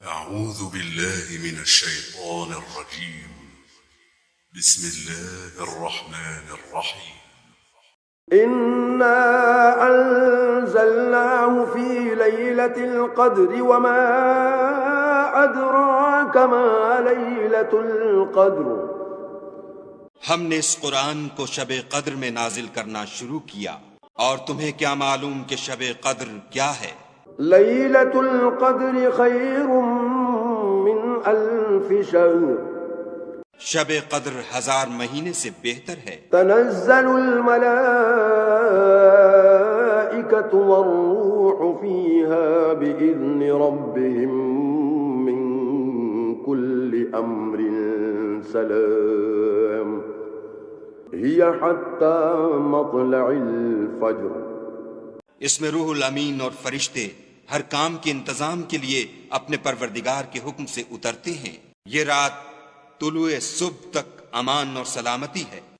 أعوذ بالله من الشيطان الرجيم. بسم الله الرحمن الرحيم. إنا أنزلناه في ليلة القدر وما أدراك ما ليلة القدر. ہم نے اس قرآن کو شب قدر میں نازل کرنا شروع کیا، اور تمہیں کیا معلوم کہ شب قدر کیا ہے؟ ليلة القدر خير من ألف شهر. شب قدر 1000 مہینے سے بہتر ہے۔ تنزل الملائكة والروح فيها بإذن ربهم من كل أمر سلام هي حتى مطلع الفجر. اس میں روح الامین اور فرشتے ہر کام کے انتظام کے لیے اپنے پروردگار کے حکم سے اترتے ہیں۔ یہ رات طلوع صبح تک امان اور سلامتی ہے۔